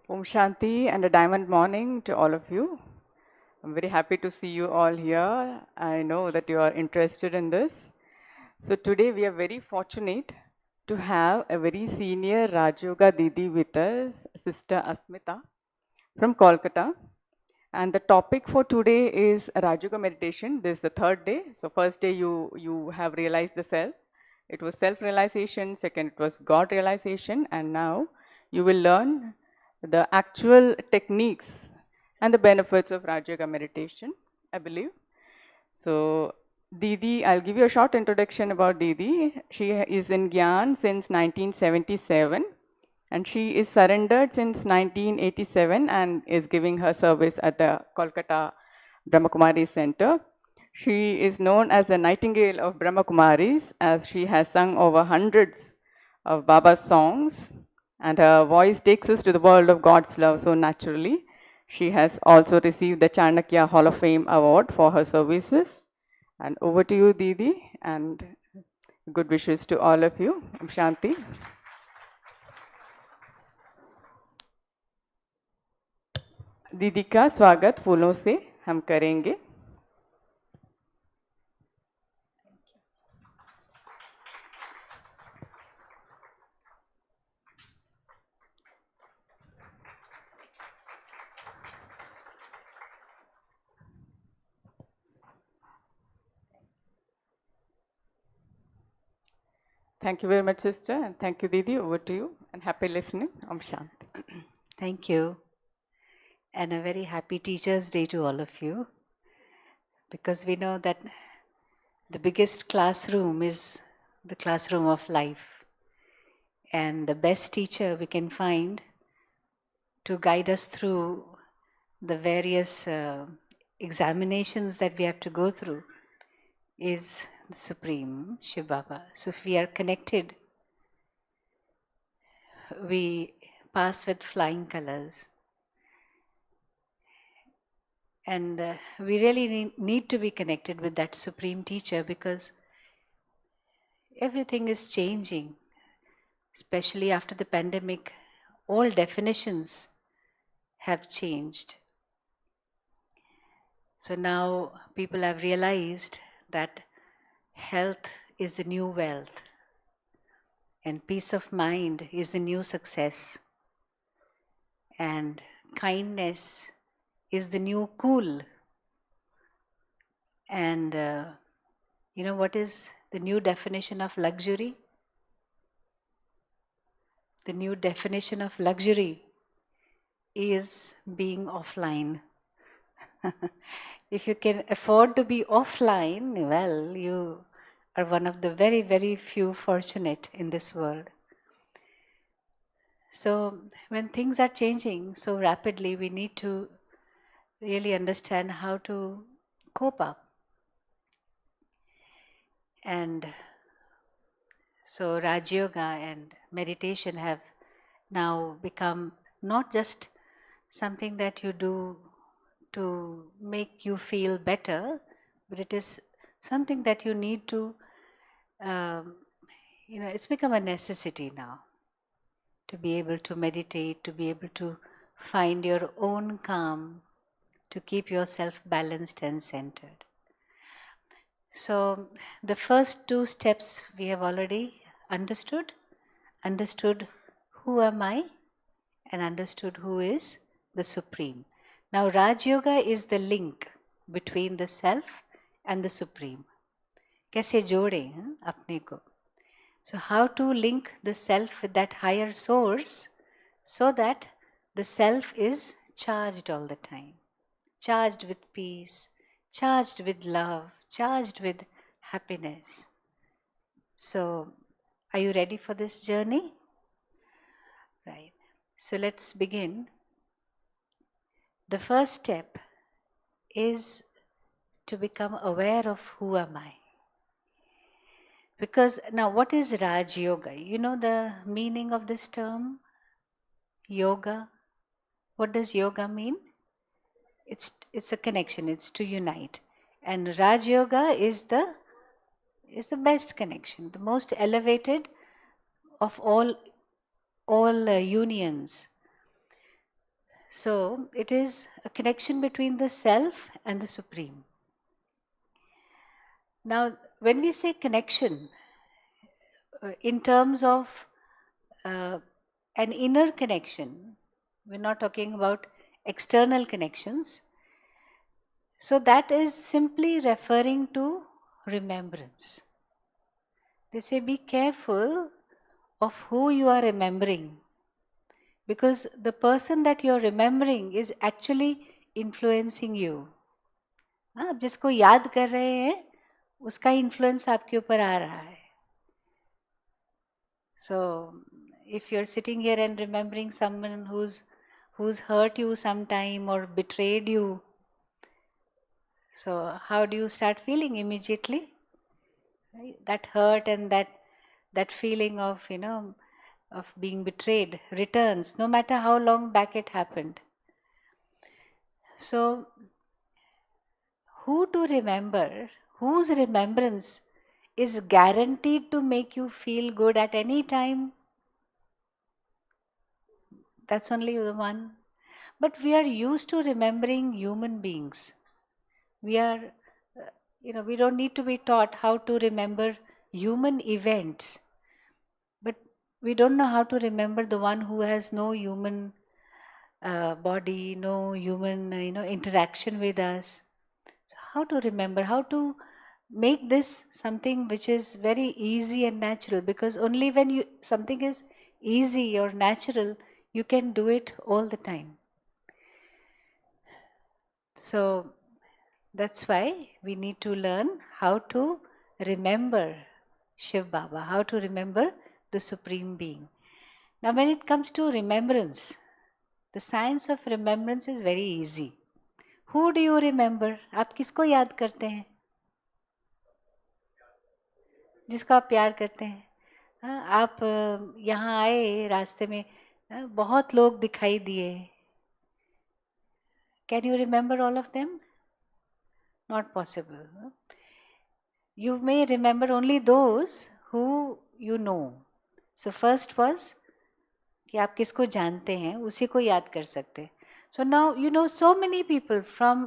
Om Shanti and a diamond morning to all of you. I'm very happy to see you all here. I know that you are interested in this. So today we are very fortunate to have a very senior Rajyoga Didi with us, Sister Ashmita from Kolkata. And the topic for today is Rajyoga meditation. This is the third day. So first day you have realized the self. It was self-realization. Second, it was God realization. And now you will learn the actual techniques and the benefits of Rajyoga meditation, I believe. So Didi, I'll give you a short introduction about Didi. She is in Gyan since 1977 and she is surrendered since 1987 and is giving her service at the Kolkata Brahma Kumaris Center. She is known as the Nightingale of Brahma Kumaris as she has sung over hundreds of Baba's songs and her voice takes us to the world of God's love so naturally. She has also received the Chanakya Hall of Fame Award for her services. And over to you, Didi, and good wishes to all of you. Om Shanti. दीदी का स्वागत फूलों से हम करेंगे. Thank you very much, sister, and thank you, Didi. Over to you, and happy listening. Om Shanti. Thank you. And a very happy Teachers' Day to all of you. Because we know that the biggest classroom is the classroom of life. And the best teacher we can find to guide us through the various examinations that we have to go through is the Supreme Shiv Baba. So if we are connected, we pass with flying colors. And we really need to be connected with that Supreme Teacher because everything is changing, especially after the pandemic. All definitions have changed. So now people have realized that health is the new wealth and peace of mind is the new success and kindness is the new cool. And you know what is the new definition of luxury? The new definition of luxury is being offline. If you can afford to be offline, well, you are one of the very, very few fortunate in this world. So when things are changing so rapidly, we need to really understand how to cope up. And so Rajyoga and meditation have now become not just something that you do to make you feel better, but it is something that you need to, it's become a necessity now to be able to meditate, to be able to find your own calm, to keep yourself balanced and centered. So the first two steps we have already understood who am I and understood who is the Supreme. Now Rajyoga is the link between the self and the Supreme. कैसे जोड़ें अपने को? So how to link the self with that higher source so that the self is charged all the time, charged with peace, charged with love, charged with happiness. So are you ready for this journey? Right. So let's begin. The first step is to become aware of who am I. Because now what is Raj Yoga? You know the meaning of this term? Yoga. What does yoga mean? It's a connection, it's to unite. And Raj Yoga is the best connection, the most elevated of all unions. So it is a connection between the self and the Supreme. Now, when we say connection, in terms of an inner connection, we're not talking about external connections. So that is simply referring to remembrance. They say be careful of who you are remembering, because the person that you're remembering is actually influencing you. आप जिसको याद कर रहे हैं उसका influence आपके ऊपर आ रहा है. So if you're sitting here and remembering someone who's hurt you sometime or betrayed you, so how do you start feeling immediately? Right? That hurt and that feeling of, of being betrayed returns no matter how long back it happened. So who to remember, whose remembrance is guaranteed to make you feel good at any time? That's only the one. But we are used to remembering human beings. We are, we don't need to be taught how to remember human events. But we don't know how to remember the one who has no human body, no human, interaction with us. So how to remember, how to make this something which is very easy and natural, because only when something is easy or natural, you can do it all the time. So that's why we need to learn how to remember Shiv Baba, how to remember the Supreme Being. Now when it comes to remembrance, the science of remembrance is very easy. Who do you remember? आप किसको याद करते हैं? जिसको आप प्यार करते हैं. आप यहाँ आए, रास्ते में बहुत लोग दिखाई दिए. Can you remember all of them? Not possible. You may remember only those who you know. So first was कि आप किसको जानते हैं उसी को याद कर सकते हैं. So now you know so many people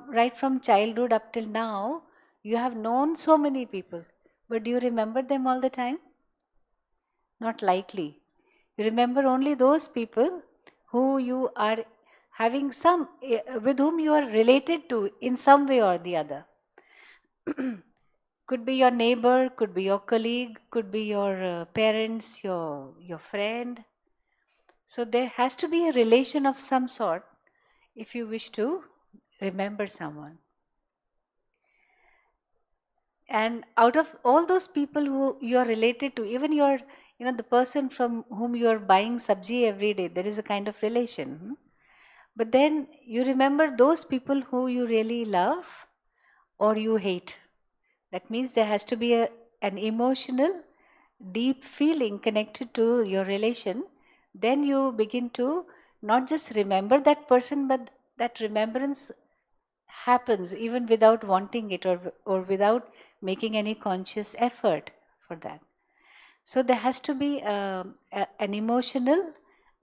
right from childhood up till now. You have known so many people, but do you remember them all the time? Not likely. You remember only those people who you are having with whom you are related to in some way or the other. Could be your neighbor, could be your colleague, could be your parents, your friend. So there has to be a relation of some sort if you wish to remember someone. And out of all those people who you are related to, even the person from whom you are buying sabji every day, there is a kind of relation. But then you remember those people who you really love or you hate. That means there has to be an emotional, deep feeling connected to your relation. Then you begin to not just remember that person, but that remembrance happens even without wanting it or without making any conscious effort for that. So there has to be an emotional,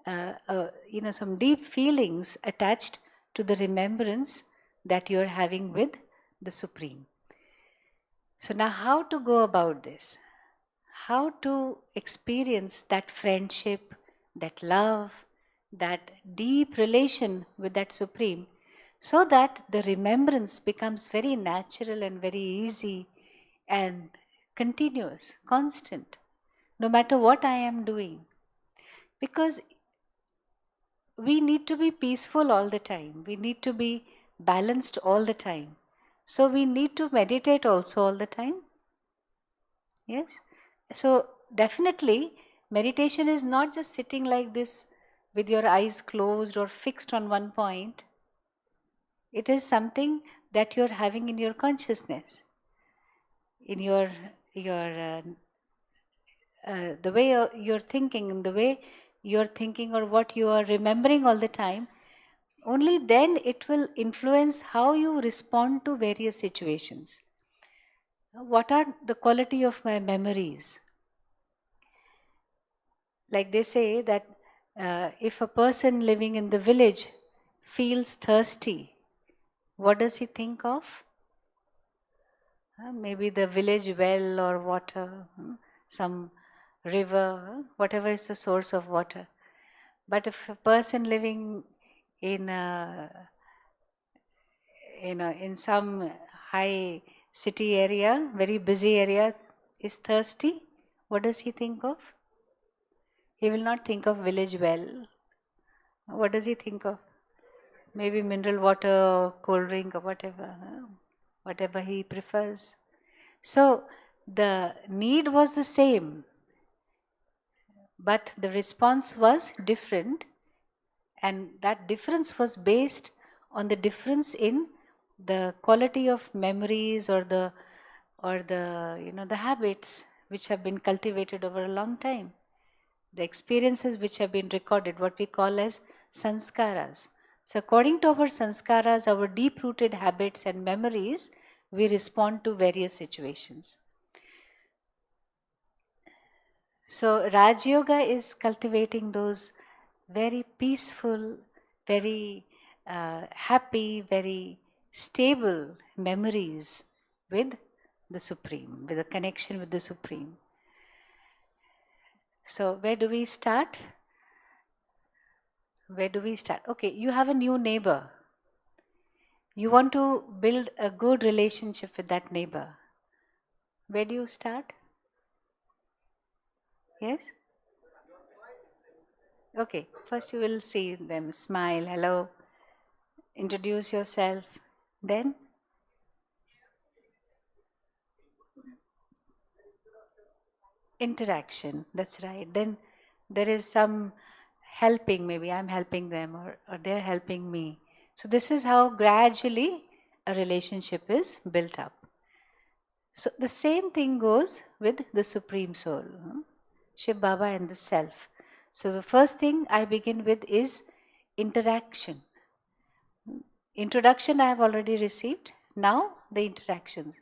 some deep feelings attached to the remembrance that you're having with the Supreme. So now how to go about this? How to experience that friendship, that love, that deep relation with that Supreme, so that the remembrance becomes very natural and very easy and continuous, constant, no matter what I am doing. Because we need to be peaceful all the time. We need to be balanced all the time. So we need to meditate also all the time. Yes? So definitely meditation is not just sitting like this with your eyes closed or fixed on one point. It is something that you're having in your consciousness, in the way you're thinking, in the way you're thinking or what you are remembering all the time. Only then it will influence how you respond to various situations. What are the quality of my memories? Like they say that if a person living in the village feels thirsty, what does he think of? Maybe the village well or water, some river, whatever is the source of water. But if a person living in in some high city area, very busy area, is thirsty, what does he think of? He will not think of village well. What does he think of? Maybe mineral water or cold drink or whatever he prefers. So the need was the same, but the response was different, and that difference was based on the difference in the quality of memories or the the habits which have been cultivated over a long time, the experiences which have been recorded, what we call as sanskaras. So according to our sanskaras, our deep rooted habits and memories, we respond to various situations. So Rajyoga is cultivating those very peaceful, very happy, very stable memories with the Supreme, with a connection with the Supreme. So where do we start? Where do we start? Okay, you have a new neighbor. You want to build a good relationship with that neighbor. Where do you start? Yes? Okay, first you will see them smile, hello, introduce yourself. Then interaction, that's right. Then there is some helping, maybe I'm helping them or they're helping me. So this is how gradually a relationship is built up. So the same thing goes with the Supreme Soul, Shiv Baba and the Self. So the first thing I begin with is interaction. Introduction I have already received. Now the interactions.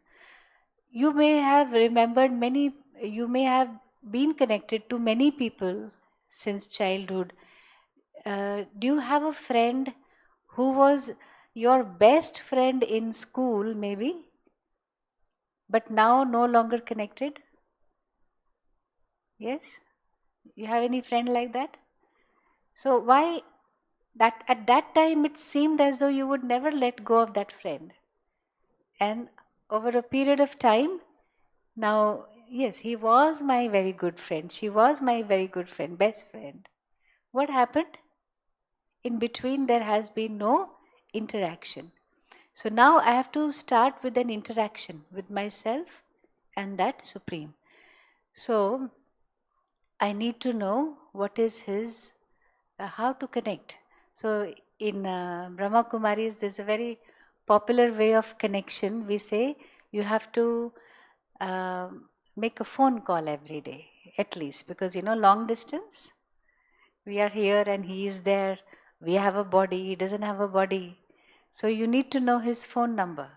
You may have remembered many, you may have been connected to many people since childhood. Do you have a friend who was your best friend in school, maybe, but now no longer connected? Yes? You have any friend like that? So why that at that time it seemed as though you would never let go of that friend. And over a period of time, now, yes, he was my very good friend. She was my very good friend, best friend. What happened? In between, there has been no interaction. So now I have to start with an interaction with myself and that Supreme. So I need to know what is his, how to connect. So in Brahma Kumaris, there's a very popular way of connection. We say you have to make a phone call every day, at least, because long distance, we are here and he is there. We have a body, he doesn't have a body. So you need to know his phone number.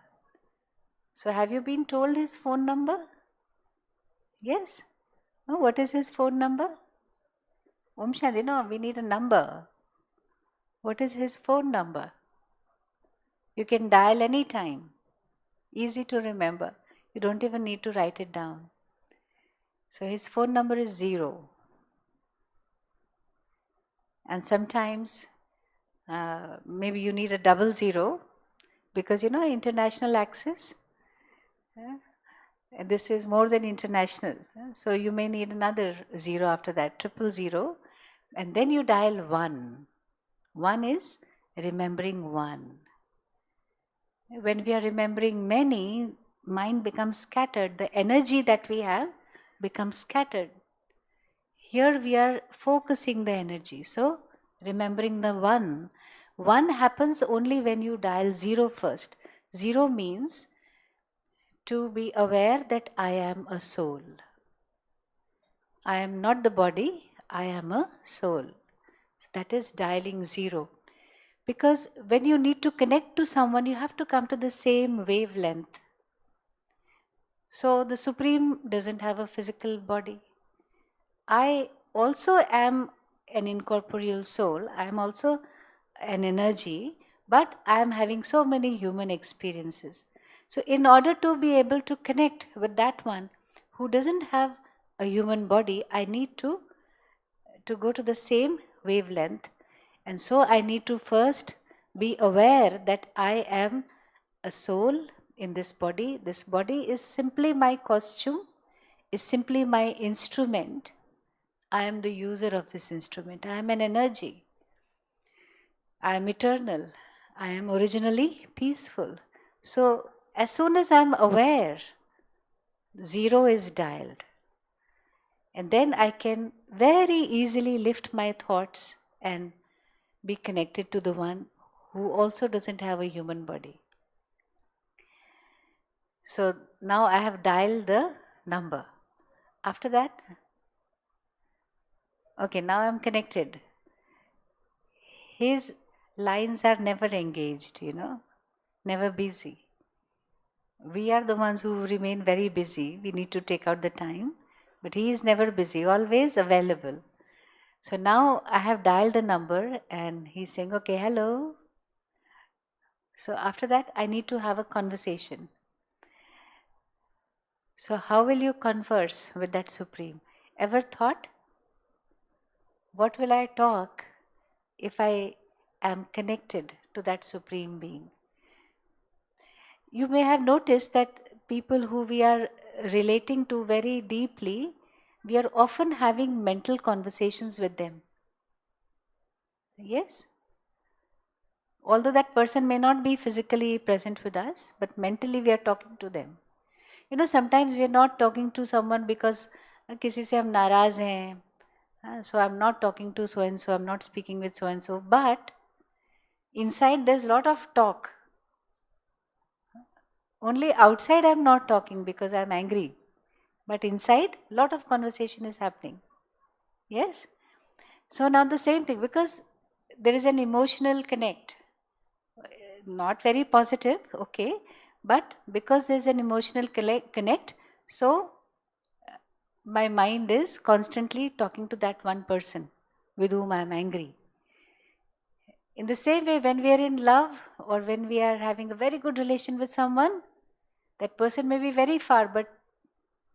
So have you been told his phone number? Yes. Oh, what is his phone number? Om Shanti, no, we need a number. What is his phone number? You can dial any time. Easy to remember. You don't even need to write it down. So his phone number is 0. And sometimes maybe you need a 00 because international access. This is more than international. So you may need another 0 after that, 000. And then you dial 1. 1 is remembering 1. When we are remembering many, mind becomes scattered. The energy that we have becomes scattered. Here we are focusing the energy. So remembering the 1. 1 happens only when you dial 0 first. 0 means to be aware that I am a soul. I am not the body, I am a soul. So that is dialing 0. Because when you need to connect to someone, you have to come to the same wavelength. So the Supreme doesn't have a physical body. I also am an incorporeal soul. I am also an energy, but I am having so many human experiences. So, in order to be able to connect with that one who doesn't have a human body, I need to go to the same wavelength. And so, I need to first be aware that I am a soul in this body. This body is simply my costume, is simply my instrument. I am the user of this instrument. I am an energy. I am eternal. I am originally peaceful. So, as soon as I am aware, zero is dialed. And then I can very easily lift my thoughts and be connected to the one who also doesn't have a human body. So, now I have dialed the number. After that, okay, now I'm connected. His lines are never engaged, never busy. We are the ones who remain very busy. We need to take out the time. But he is never busy, always available. So now I have dialed the number and he's saying, okay, hello. So after that, I need to have a conversation. So how will you converse with that Supreme? Ever thought, what will I talk if I am connected to that Supreme Being? You may have noticed that people who we are relating to very deeply, we are often having mental conversations with them. Yes? Although that person may not be physically present with us, but mentally we are talking to them. Sometimes we are not talking to someone because किसी से हम नाराज हैं, so I'm not talking to so and so, I'm not speaking with so and so, but inside there's a lot of talk. Only outside I'm not talking because I'm angry, but inside a lot of conversation is happening. Yes? So now the same thing, because there is an emotional connect, not very positive, okay, but because there's an emotional connect, so my mind is constantly talking to that one person with whom I am angry. In the same way, when we are in love or when we are having a very good relation with someone, that person may be very far, but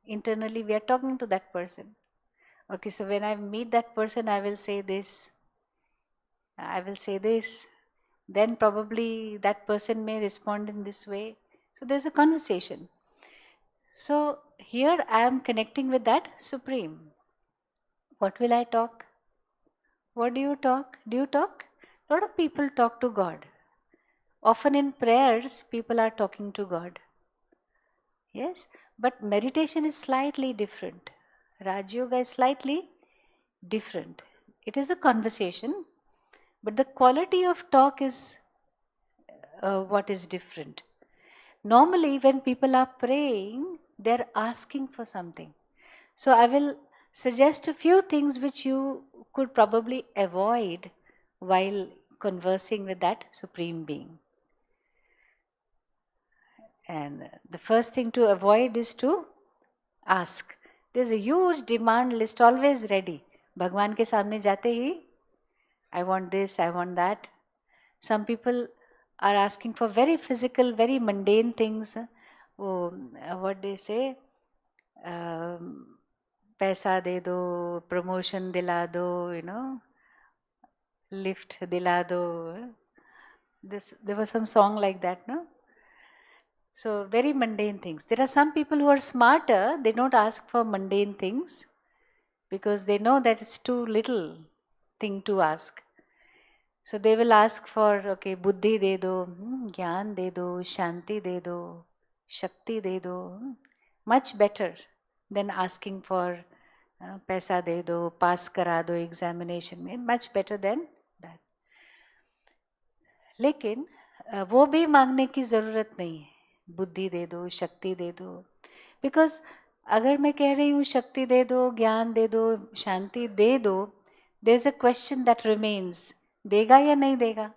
internally we are talking to that person. Okay, so when I meet that person, I will say this, then probably that person may respond in this way. So there's a conversation. So here I am connecting with that Supreme. What will I talk? What do you talk? Do you talk? A lot of people talk to God. Often in prayers, people are talking to God. Yes, but meditation is slightly different. Rajyoga is slightly different. It is a conversation, but the quality of talk is what is different. Normally, when people are praying, they're asking for something. So, I will suggest a few things which you could probably avoid while conversing with that Supreme Being. And the first thing to avoid is to ask. There's a huge demand list always ready. भगवान के सामने जाते ही, I want this, I want that. Some people are asking for very physical, very mundane things. What they say, पैसा दे दो, promotion दिला दो, lift दिला दो. There was some song like that, no? So very mundane things. There are some people who are smarter, they don't ask for mundane things because they know that it's too little thing to ask. So they will ask for, okay, buddhi de do, gyan de do, shanti de do, shakti de do. Much better than asking for paisa de do, pass kara do examination में, much better than that. लेकिन वो भी मांगने की ज़रूरत नहीं है, बुद्धि दे दो, शक्ति दे दो, बिकॉज अगर मैं कह रही हूँ शक्ति दे दो, ज्ञान दे दो, शांति दे दो, there is a question that remains, देगा या नहीं देगा,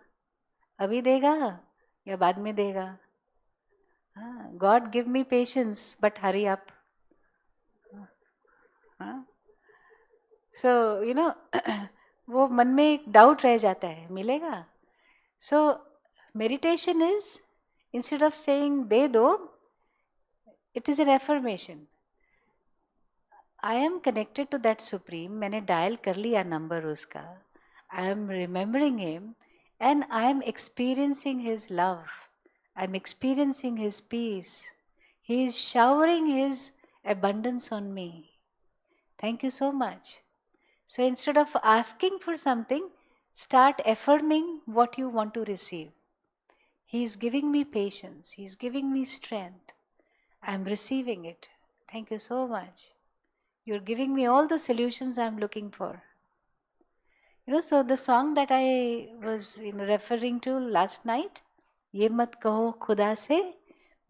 अभी देगा या बाद में देगा. God give me patience but hurry up. So वो मन में एक डाउट रह जाता है, मिलेगा. So meditation is, instead of saying de do, it is an affirmation. I am connected to that Supreme. मैंने डायल कर लिया नंबर उसका. I am remembering him and I am experiencing his love. I am experiencing his peace. He is showering his abundance on me. Thank you so much. So instead of asking for something, start affirming what you want to receive. He is giving me patience. He is giving me strength. I am receiving it. Thank you so much. You're giving me all the solutions I'm looking for. So the song that I was referring to last night, ये मत कहो खुदा से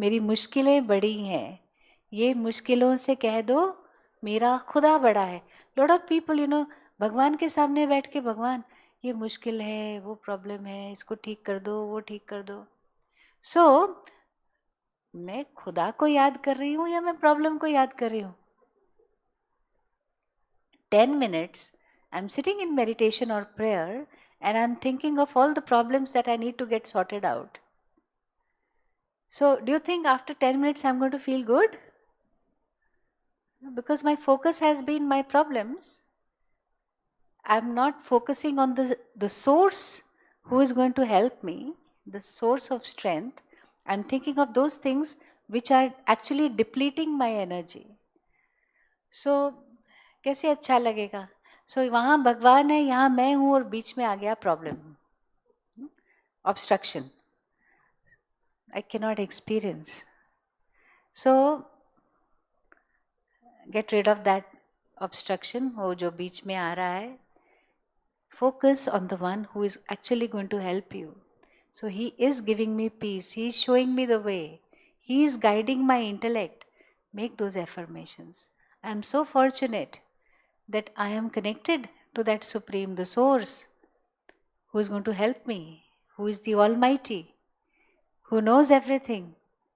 मेरी मुश्किलें बड़ी हैं, ये मुश्किलों से कह दो मेरा खुदा बड़ा है. Lot of people, भगवान के सामने बैठ के, भगवान ये मुश्किल है, वो प्रॉब्लम है, इसको ठीक कर दो, वो ठीक कर दो. So मैं खुदा को याद कर रही हूँ या मैं प्रॉब्लम को याद कर रही हूँ? 10 minutes, I'm sitting in meditation or prayer and I'm thinking of all the problems that I need to get sorted out. So, do you think after 10 minutes I'm going to feel good? Because my focus has been my problems. I'm not focusing on the source who is going to help me, the source of strength. I'm thinking of those things which are actually depleting my energy. So, कैसे अच्छा लगेगा? So वहाँ भगवान है, यहाँ मैं हूँ और बीच में आ गया problem, obstruction. I cannot experience. So get rid of that obstruction, वो जो बीच में आ रहा है. Focus on the one who is actually going to help you. So he is giving me peace. He is showing me the way. He is guiding my intellect. Make those affirmations. I am so fortunate that I am connected to that Supreme, the Source, who is going to help me, who is the Almighty, who knows everything.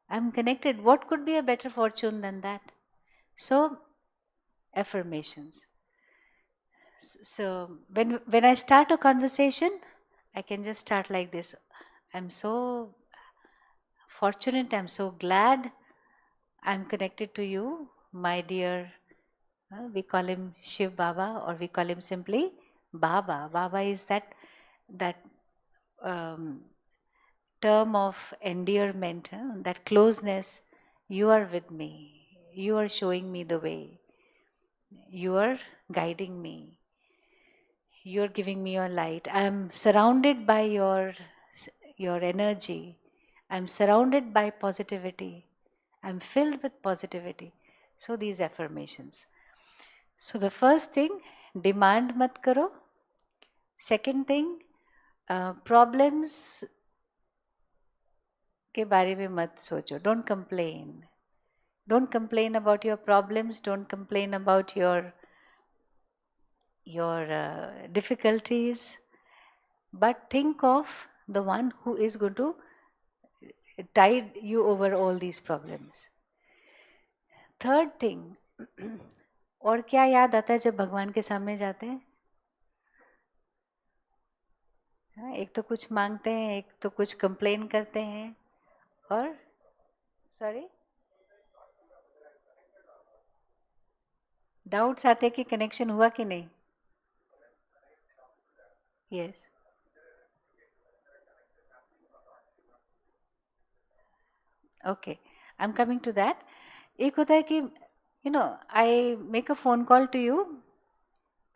I am connected. What could be a better fortune than that? So, affirmations. So, when I start a conversation, I can just start like this. I'm so fortunate, I'm so glad I'm connected to you, my dear. We call him Shiv Baba, or we call him simply Baba. Baba is that term of endearment, that closeness. You are with me. You are showing me the way. You are guiding me. You are giving me your light. I am surrounded by your energy. I am surrounded by positivity. I am filled with positivity. So these affirmations. So the first thing, demand mat karo. Second thing, problems के बारे में मत सोचो. Don't complain. Don't complain about your problems. Don't complain about your difficulties. But think of the one who is going to tide you over all these problems. Third thing, और क्या याद आता है जब भगवान के सामने जाते हैं? एक तो कुछ मांगते हैं, एक तो कुछ कंप्लेन करते हैं, और सॉरी डाउट्स आते कि कनेक्शन हुआ कि नहीं. Yes. Okay, I am coming to that. एक होता है कि I make a phone call to you,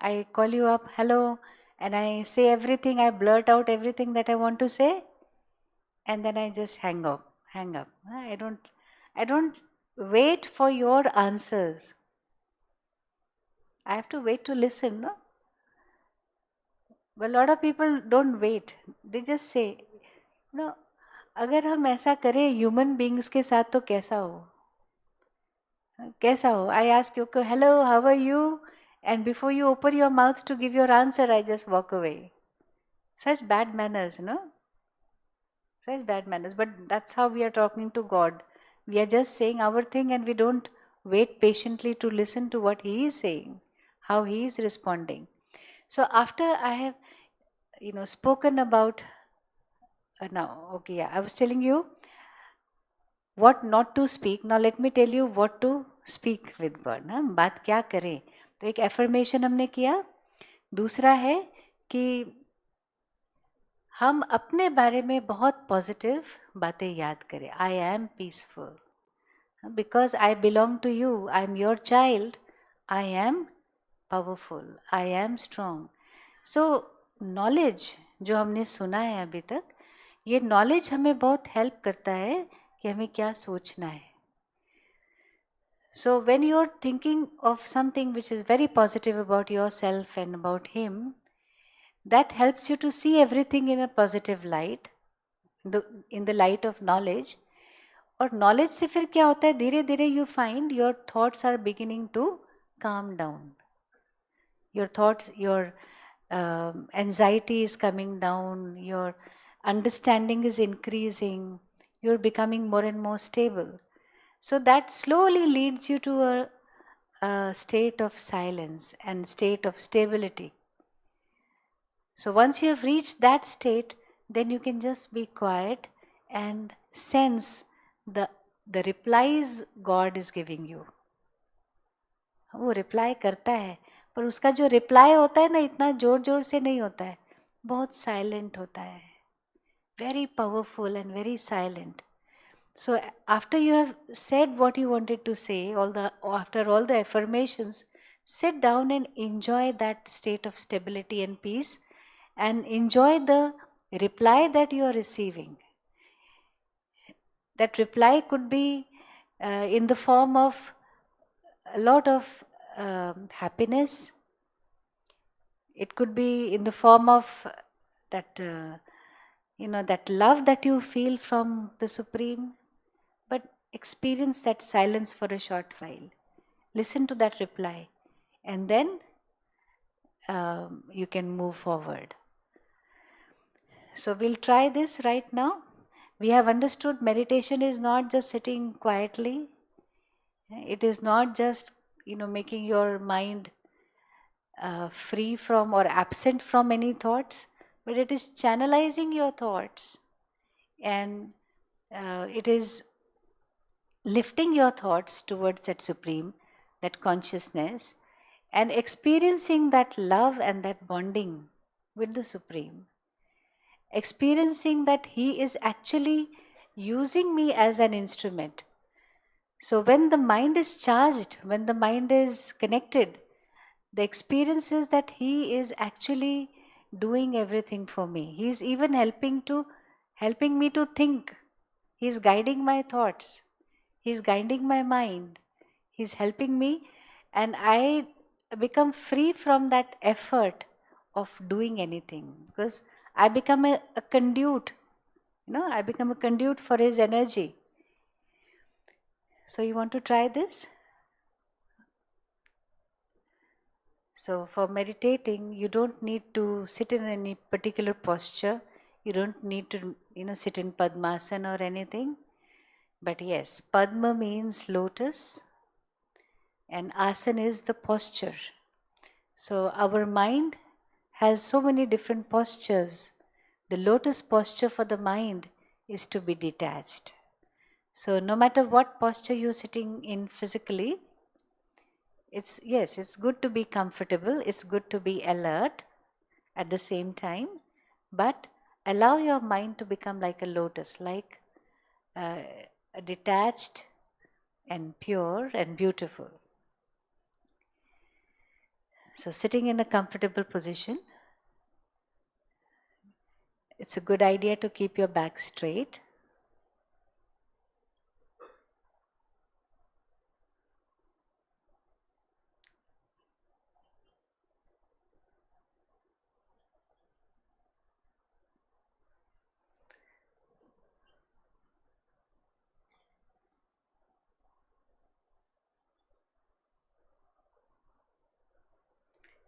I call you up, hello, and I say everything, I blurt out everything that I want to say, and then I just hang up. I don't wait for your answers. I have to wait to listen, no? But a lot of people don't wait. They just say, no, अगर हम ऐसा करें human beings के साथ तो कैसा हो? कैसा हो? I ask you, hello, how are you? And before you open your mouth to give your answer, I just walk away. Such bad manners, no? Such bad manners. But that's how we are talking to God. We are just saying our thing and we don't wait patiently to listen to what He is saying, how He is responding. So after I have, spoken about now, okay, yeah, I was telling you what not to speak. Now let me tell you what to speak with God. ना बात क्या करें? तो एक affirmation हमने किया. दूसरा है कि हम अपने बारे में बहुत पॉजिटिव बातें याद करें. I am peaceful because I belong to you. I am your child. I am powerful. I am strong. So knowledge जो हमने सुना है अभी तक, ये नॉलेज हमें बहुत हेल्प करता है कि हमें क्या सोचना है. So when you're thinking of something which is very positive about yourself and about him, that helps you to see everything in a positive light, in the light of knowledge. और knowledge से फिर क्या होता है, धीरे धीरे you find your thoughts are beginning to calm down. Your thoughts, your anxiety is coming down, your understanding is increasing, you're becoming more and more stable. So that slowly leads you to a state of silence and state of stability. So once you have reached that state, then you can just be quiet and sense the replies God is giving you. वो reply करता है, पर उसका जो reply होता है ना, इतना जोर जोर से नहीं होता है, बहुत साइलेंट होता है. Very powerful and very silent. So after you have said what you wanted to say, after all the affirmations, sit down and enjoy that state of stability and peace, and enjoy the reply that you are receiving. That reply could be in the form of a lot of happiness. It could be in the form of that that love that you feel from the Supreme. But experience that silence for a short while. Listen to that reply, and then you can move forward. So we'll try this right now. We have understood meditation is not just sitting quietly. It is not just making your mind free from or absent from any thoughts, but it is channelizing your thoughts, and it is lifting your thoughts towards that Supreme, that consciousness, and experiencing that love and that bonding with the Supreme. Experiencing that He is actually using me as an instrument. So when the mind is charged, when the mind is connected, the experience is that He is actually doing everything for me. He is even helping me to think. He is guiding my thoughts. He is guiding my mind. He is helping me, and I become free from that effort of doing anything, because I become a conduit. I become a conduit for His energy. So you want to try this? So for meditating, you don't need to sit in any particular posture. You don't need to, sit in Padmasana or anything. But yes, Padma means lotus, and asana is the posture. So our mind has so many different postures. The lotus posture for the mind is to be detached. So no matter what posture you're sitting in physically, it's good to be comfortable, it's good to be alert at the same time, but allow your mind to become like a lotus, like detached and pure and beautiful. So sitting in a comfortable position, it's a good idea to keep your back straight.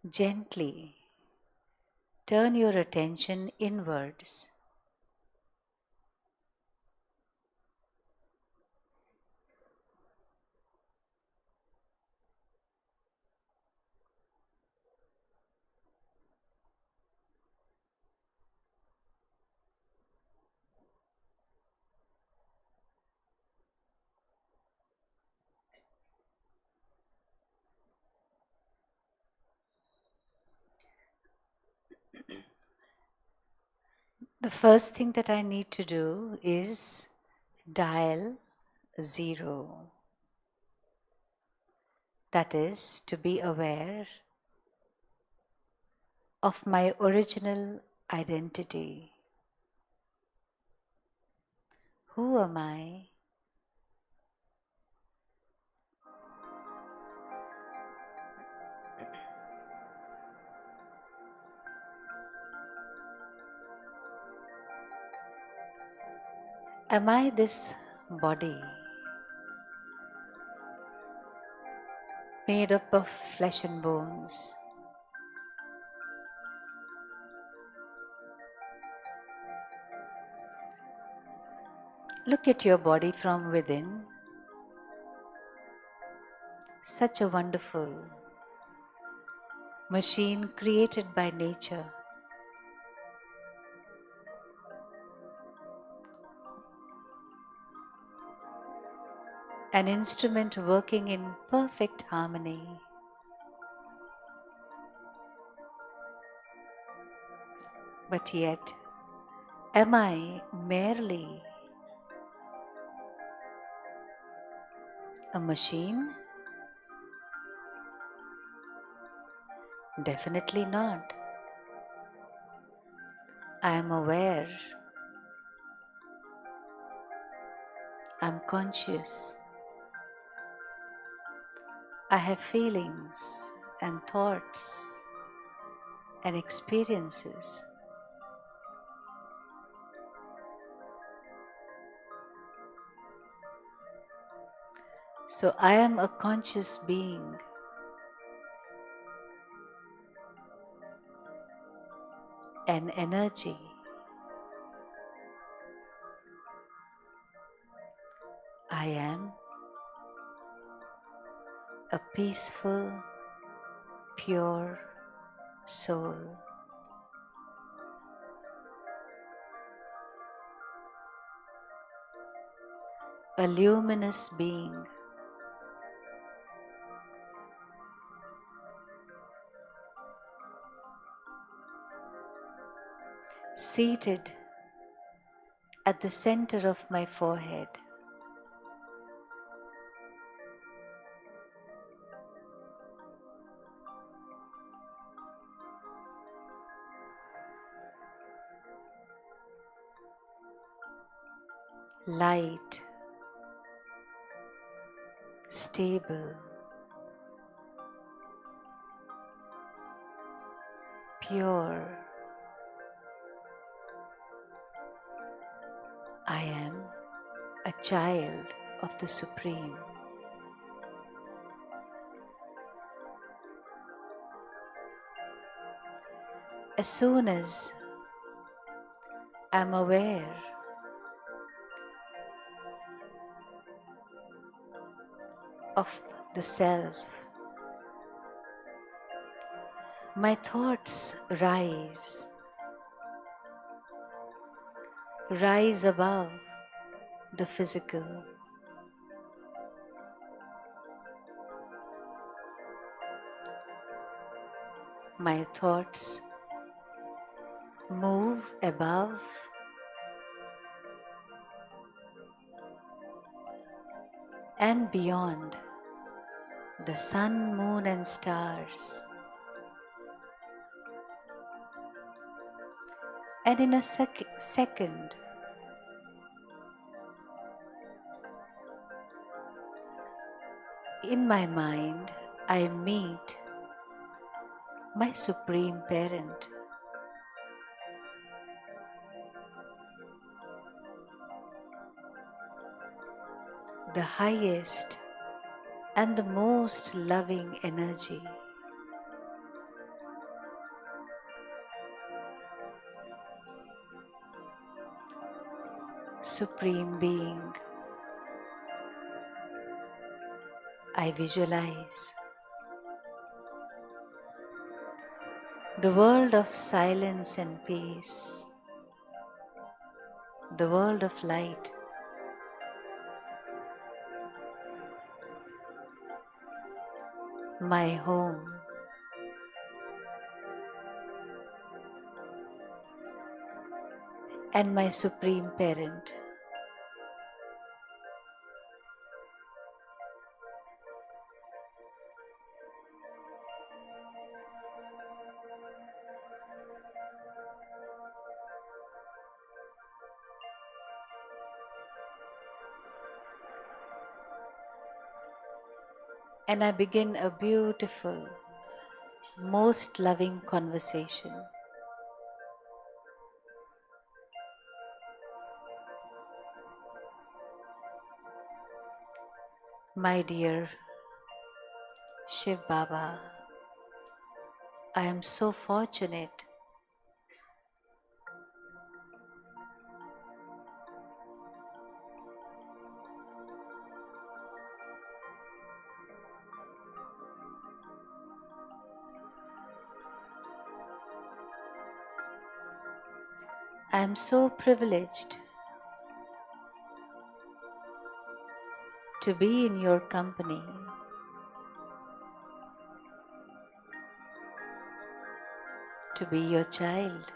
Gently turn your attention inwards. The first thing that I need to do is dial 0. That is, to be aware of my original identity. Who am I? Am I this body made up of flesh and bones? Look at your body from within. Such a wonderful machine created by nature. An instrument working in perfect harmony. But yet, am I merely a machine? Definitely not. I am aware. I'm conscious. I have feelings and thoughts and experiences. So I am a conscious being. An energy. I am a peaceful, pure soul. A luminous being. Seated at the center of my forehead. Light, stable, pure. I am a child of the Supreme. As soon as I'm aware of the self, my thoughts rise above the physical. My thoughts move above and beyond the sun, moon, and stars. And in a second, in my mind, I meet my Supreme Parent. The highest and the most loving energy. Supreme Being, I visualize the world of silence and peace, the world of light, my home, and my Supreme Parent. And I begin a beautiful, most loving conversation. My dear Shiv Baba, I am so fortunate I am so privileged to be in your company, to be your child.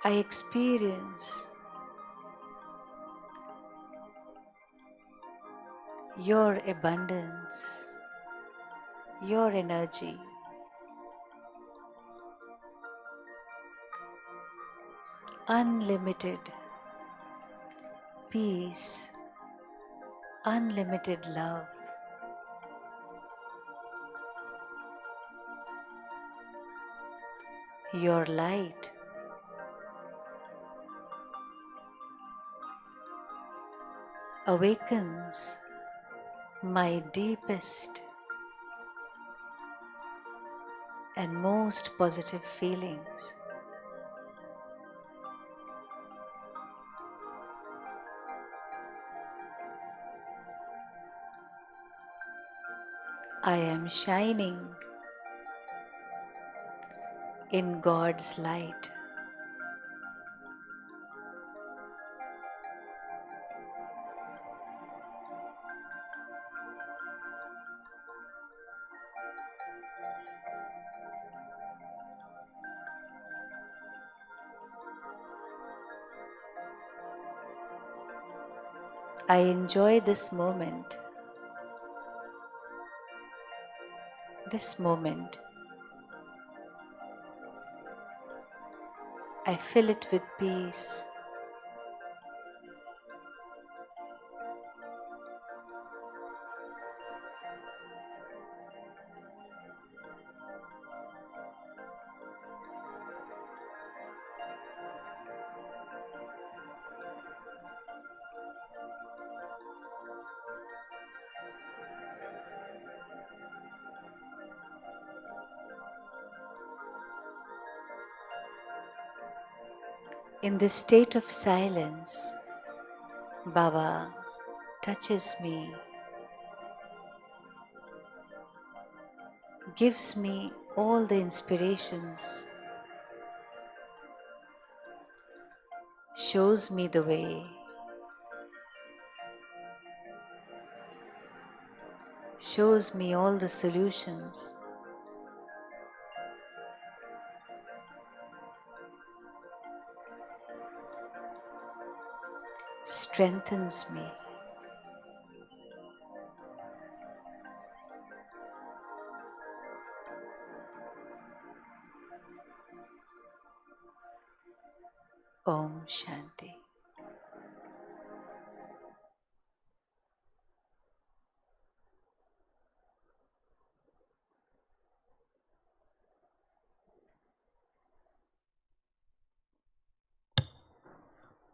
I experience your abundance, your energy, unlimited peace, unlimited love. Your light awakens my deepest and most positive feelings. I am shining in God's light. I enjoy this moment. This moment, I fill it with peace. In this state of silence, Baba touches me, gives me all the inspirations, shows me the way, shows me all the solutions, strengthens me. Om Shanti.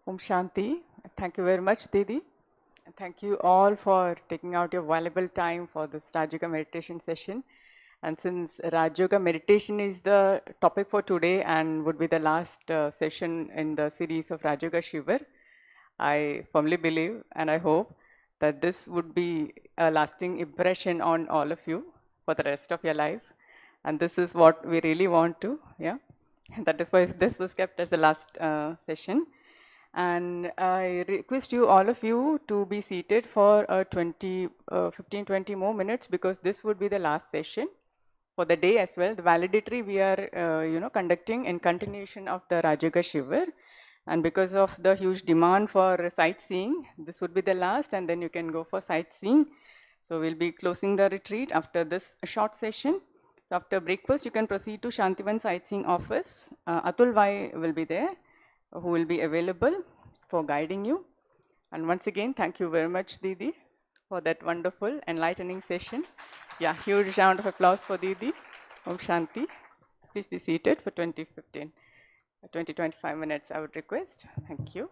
Om Shanti. Thank you very much, Didi. And thank you all for taking out your valuable time for this Rajyoga meditation session. And since Rajyoga meditation is the topic for today and would be the last session in the series of Rajyoga Shivir, I firmly believe and I hope that this would be a lasting impression on all of you for the rest of your life. And this is what we really want to, yeah. That is why this was kept as the last session. And I request you, all of you, to be seated for 15, 20 more minutes because this would be the last session. for the day as well. The valedictory we are, conducting in continuation of the Rajyoga Shivir. And because of the huge demand for sightseeing, this would be the last, and then you can go for sightseeing. So we'll be closing the retreat after this short session. So after breakfast, you can proceed to Shantivan Sightseeing Office. Atul Vai will be there, who will be available for guiding you. And once again, thank you very much, Didi, for that wonderful, enlightening session. Yeah, huge round of applause for Didi. Om Shanti. Please be seated for 20, 25 minutes, I would request. Thank you.